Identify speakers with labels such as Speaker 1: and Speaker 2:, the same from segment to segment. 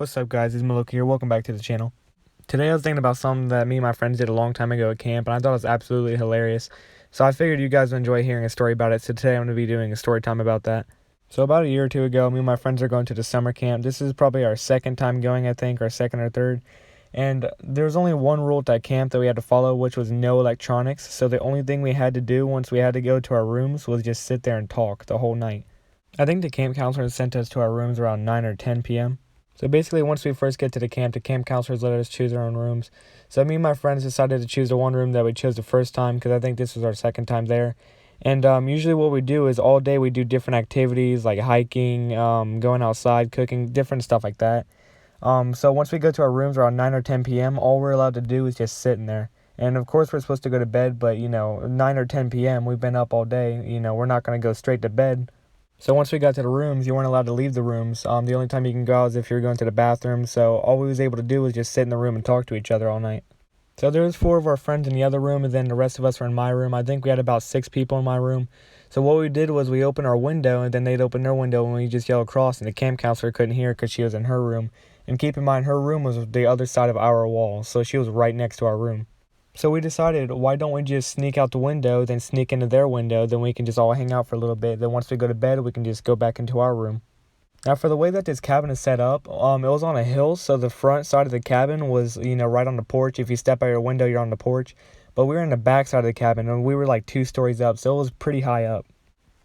Speaker 1: What's up, guys? It's Maloki here. Welcome back to the channel. Today I was thinking about something that me and my friends did a long time ago at camp, and I thought it was absolutely hilarious. So I figured you guys would enjoy hearing a story about it, so today I'm going to be doing a story time about that. So about a year or two ago, me and my friends are going to the summer camp. This is probably our second time going, I think, our second or third. And there was only one rule at that camp that we had to follow, which was no electronics. So the only thing we had to do once we had to go to our rooms was just sit there and talk the whole night. I think the camp counselor sent us to our rooms around 9 or 10 p.m. So basically, once we first get to the camp counselors let us choose our own rooms. So me and my friends decided to choose the one room that we chose the first time because I think this was our second time there. And usually what we do is all day we do different activities like hiking, going outside, cooking, different stuff like that. So once we go to our rooms around 9 or 10 p.m., all we're allowed to do is just sit in there. And of course we're supposed to go to bed, but 9 or 10 p.m., we've been up all day. We're not going to go straight to bed. So once we got to the rooms, you weren't allowed to leave the rooms. The only time you can go out is if you're going to the bathroom. So all we was able to do was just sit in the room and talk to each other all night. So there was 4 of our friends in the other room, and then the rest of us were in my room. I think we had about 6 people in my room. So what we did was we opened our window, and then they'd open their window, and we just yelled across, and the camp counselor couldn't hear because she was in her room. And keep in mind, her room was the other side of our wall, so she was right next to our room. So we decided, why don't we just sneak out the window, then sneak into their window, then we can just all hang out for a little bit. Then once we go to bed, we can just go back into our room. Now, for the way that this cabin is set up, it was on a hill, so the front side of the cabin was, right on the porch. If you step out your window, you're on the porch. But we were in the back side of the cabin, and we were like 2 stories up, so it was pretty high up.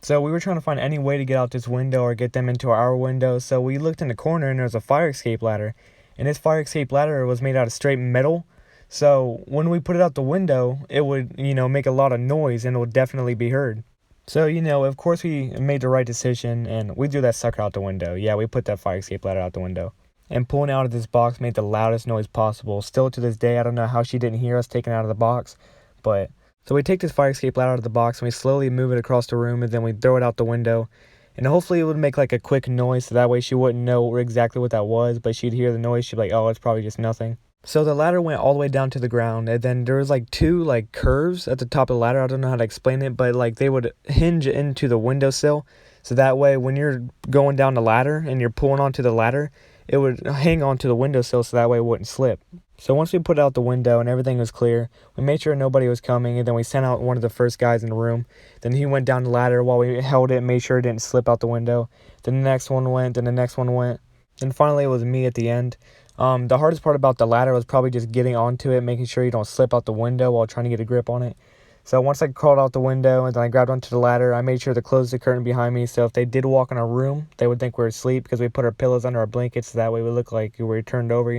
Speaker 1: So we were trying to find any way to get out this window or get them into our window. So we looked in the corner, and there was a fire escape ladder. And this fire escape ladder was made out of straight metal. So when we put it out the window, it would, make a lot of noise and it would definitely be heard. So, of course we made the right decision and we threw that sucker out the window. Yeah, we put that fire escape ladder out the window. And pulling out of this box made the loudest noise possible. Still to this day, I don't know how she didn't hear us taking it out of the box. So we take this fire escape ladder out of the box and we slowly move it across the room and then we throw it out the window. And hopefully it would make like a quick noise so that way she wouldn't know exactly what that was. But she'd hear the noise, she'd be like, oh, it's probably just nothing. So the ladder went all the way down to the ground, and then there was like 2 curves at the top of the ladder. I don't know how to explain it, but they would hinge into the windowsill. So that way when you're going down the ladder and you're pulling onto the ladder, it would hang onto the windowsill so that way it wouldn't slip. So once we put out the window and everything was clear, we made sure nobody was coming, and then we sent out one of the first guys in the room. Then he went down the ladder while we held it and made sure it didn't slip out the window. Then the next one went, then the next one went. And finally it was me at the end. The hardest part about the ladder was probably just getting onto it, making sure you don't slip out the window while trying to get a grip on it. So once I crawled out the window and then I grabbed onto the ladder, I made sure to close the curtain behind me. So if they did walk in our room, they would think we were asleep because we put our pillows under our blankets. So that way we look like we were turned over,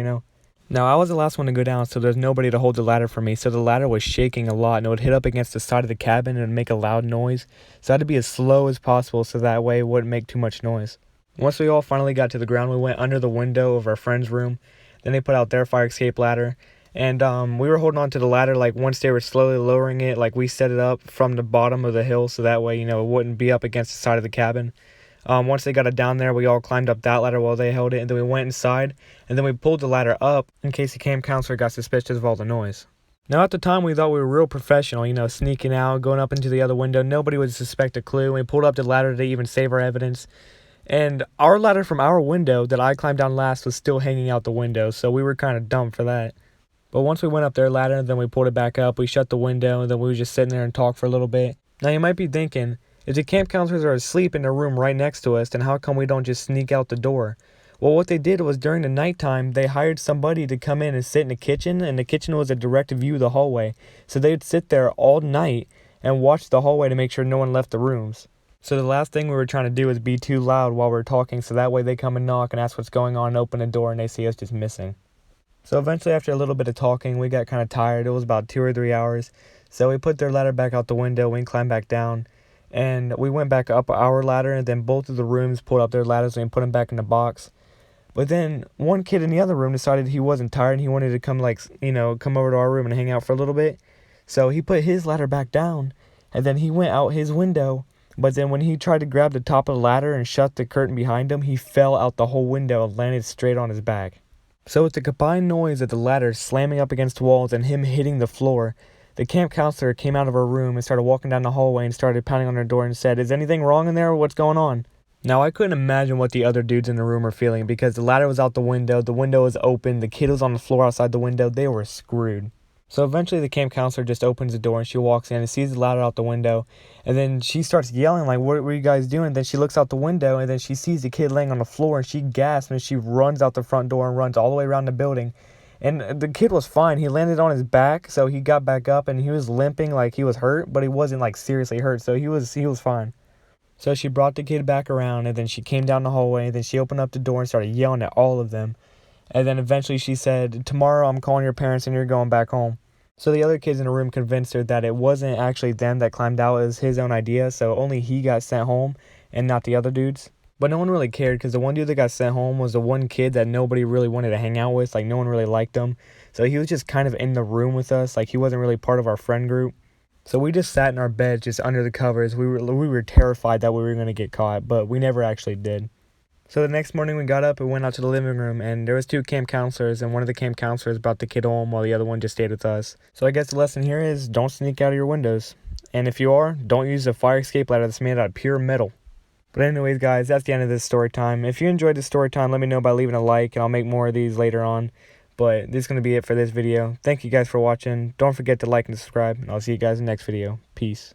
Speaker 1: Now, I was the last one to go down, so there's nobody to hold the ladder for me. So the ladder was shaking a lot, and it would hit up against the side of the cabin and make a loud noise. So I had to be as slow as possible so that way it wouldn't make too much noise. Once we all finally got to the ground, we went under the window of our friend's room. Then they put out their fire escape ladder. And we were holding on to the ladder, once they were slowly lowering it, we set it up from the bottom of the hill so that way, it wouldn't be up against the side of the cabin. Once they got it down there, we all climbed up that ladder while they held it. And then we went inside. And then we pulled the ladder up in case the camp counselor got suspicious of all the noise. Now, at the time, we thought we were real professional, sneaking out, going up into the other window. Nobody would suspect a clue. We pulled up the ladder to even save our evidence. And our ladder from our window that I climbed down last was still hanging out the window, so we were kind of dumb for that. But once we went up their ladder, then we pulled it back up, we shut the window, and then we were just sitting there and talked for a little bit. Now you might be thinking, if the camp counselors are asleep in their room right next to us, then how come we don't just sneak out the door? Well, what they did was during the nighttime, they hired somebody to come in and sit in the kitchen, and the kitchen was a direct view of the hallway. So they'd sit there all night and watch the hallway to make sure no one left the rooms. So the last thing we were trying to do is be too loud while we're talking, so that way they come and knock and ask what's going on and open the door and they see us just missing. So eventually, after a little bit of talking, we got kind of tired. It was about 2 or 3 hours. So we put their ladder back out the window, we climbed back down, and we went back up our ladder, and then both of the rooms pulled up their ladders and put them back in the box. But then one kid in the other room decided he wasn't tired and he wanted to come come over to our room and hang out for a little bit. So he put his ladder back down, and then he went out his window. But then when he tried to grab the top of the ladder and shut the curtain behind him, he fell out the whole window and landed straight on his back. So with the combined noise of the ladder slamming up against walls and him hitting the floor, the camp counselor came out of her room and started walking down the hallway and started pounding on her door and said, "Is anything wrong in there? What's going on?" Now, I couldn't imagine what the other dudes in the room were feeling because the ladder was out the window was open, the kid was on the floor outside the window. They were screwed. So eventually the camp counselor just opens the door and she walks in and sees the ladder out the window. And then she starts yelling like, what were you guys doing? Then she looks out the window and then she sees the kid laying on the floor and she gasps and she runs out the front door and runs all the way around the building. And the kid was fine. He landed on his back, so he got back up and he was limping like he was hurt, but he wasn't like seriously hurt, so he was fine. So she brought the kid back around and then she came down the hallway and then she opened up the door and started yelling at all of them. And then eventually she said, tomorrow I'm calling your parents and you're going back home. So the other kids in the room convinced her that it wasn't actually them that climbed out, it was his own idea, so only he got sent home and not the other dudes. But no one really cared because the one dude that got sent home was the one kid that nobody really wanted to hang out with. Like, no one really liked him. So he was just kind of in the room with us. Like, he wasn't really part of our friend group. So we just sat in our beds just under the covers. We were terrified that we were going to get caught, but we never actually did. So the next morning we got up and went out to the living room, and there was 2 camp counselors, and one of the camp counselors brought the kid home while the other one just stayed with us. So I guess the lesson here is don't sneak out of your windows. And if you are, don't use a fire escape ladder that's made out of pure metal. But anyways, guys, that's the end of this story time. If you enjoyed this story time, let me know by leaving a like, and I'll make more of these later on. But this is going to be it for this video. Thank you guys for watching. Don't forget to like and subscribe, and I'll see you guys in the next video. Peace.